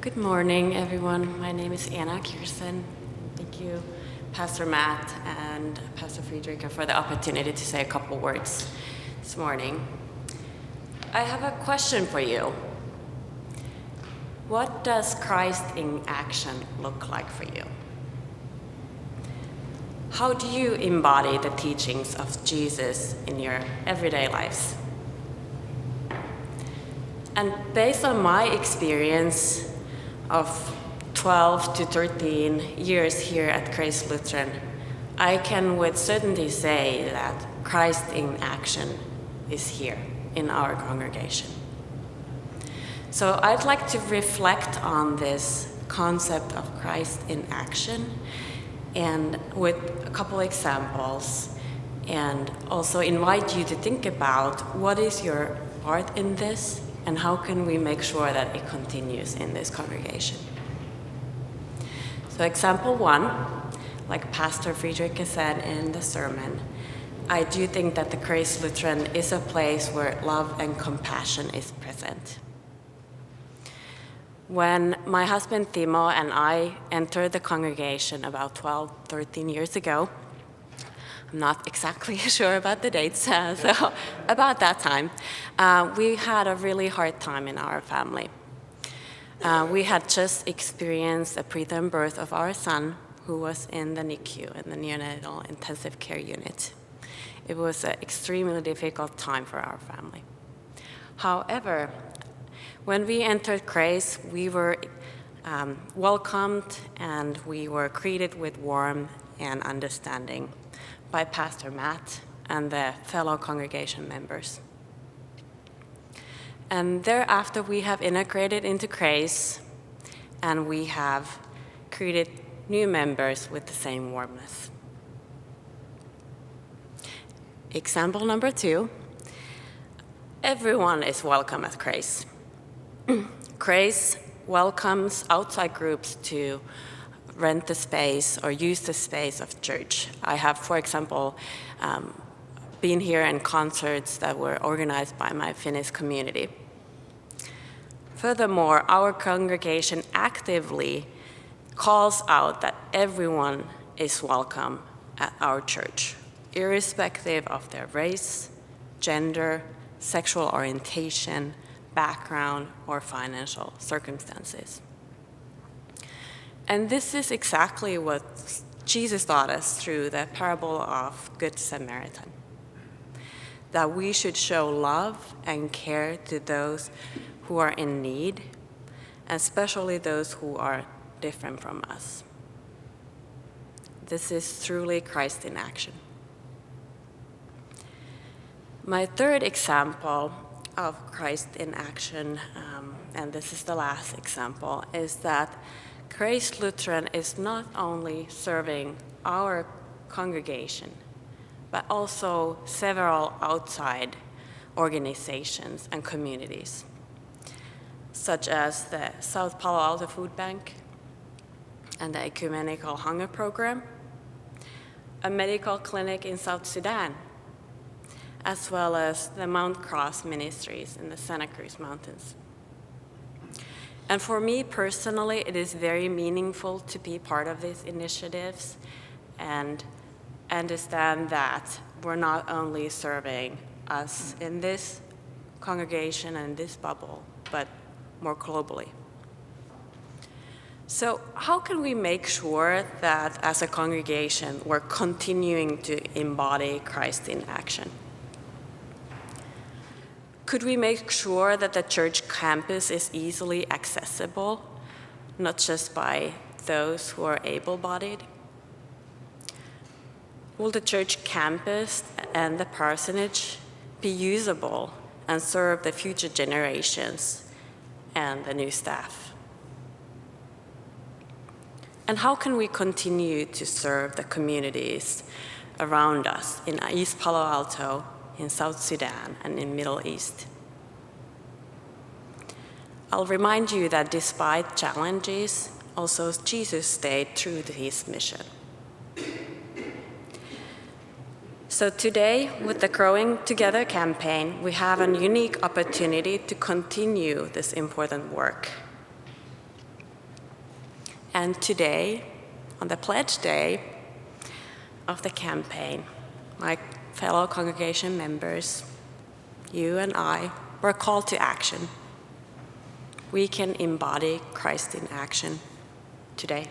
Good morning, everyone. My name is Anna Kirsten. Thank you, Pastor Matt and Pastor Friedrich, for the opportunity to say a couple words this morning. I have a question for you. What does Christ in action look like for you? How do you embody the teachings of Jesus in your everyday lives? And based on my experience of 12 to 13 years here at Grace Lutheran, I can with certainty say that Christ in action is here in our congregation. So I'd like to reflect on this concept of Christ in action and with a couple examples, and also invite you to think about what is your part in this and how can we make sure that it continues in this congregation. So example one, like Pastor Friedrich said in the sermon, I do think that the Grace Lutheran is a place where love and compassion is present. When my husband Timo and I entered the congregation about 12, 13 years ago, I'm not exactly sure about the dates, so about that time, we had a really hard time in our family. We had just experienced a preterm birth of our son, who was in the NICU, in the neonatal intensive care unit. It was an extremely difficult time for our family. However, when we entered Grace, we were welcomed and we were greeted with warmth and understanding by Pastor Matt and the fellow congregation members. And thereafter, we have integrated into Grace, and we have greeted new members with the same warmness. Example number two, everyone is welcome at Grace. Grace welcomes outside groups to rent the space or use the space of church. I have, for example, been here in concerts that were organized by my Finnish community. Furthermore, our congregation actively calls out that everyone is welcome at our church, irrespective of their race, gender, sexual orientation, background, or financial circumstances. And this is exactly what Jesus taught us through the parable of Good Samaritan, that we should show love and care to those who are in need, especially those who are different from us. This is truly Christ in action. My third example of Christ in action, and this is the last example, is that Grace Lutheran is not only serving our congregation, but also several outside organizations and communities, such as the South Palo Alto Food Bank and the Ecumenical Hunger Program, a medical clinic in South Sudan, as well as the Mount Cross Ministries in the Santa Cruz Mountains. And for me personally, it is very meaningful to be part of these initiatives and understand that we're not only serving us in this congregation and this bubble, but more globally. So how can we make sure that as a congregation, we're continuing to embody Christ in action? Could we make sure that the church campus is easily accessible, not just by those who are able-bodied? Will the church campus and the parsonage be usable and serve the future generations and the new staff? And how can we continue to serve the communities around us in East Palo Alto, in South Sudan, and in Middle East? I'll remind you that despite challenges, also Jesus stayed true to his mission. So today, with the Growing Together campaign, we have a unique opportunity to continue this important work. And today, on the pledge day of the campaign, my fellow congregation members, you and I, were called to action. We can embody Christ in action today.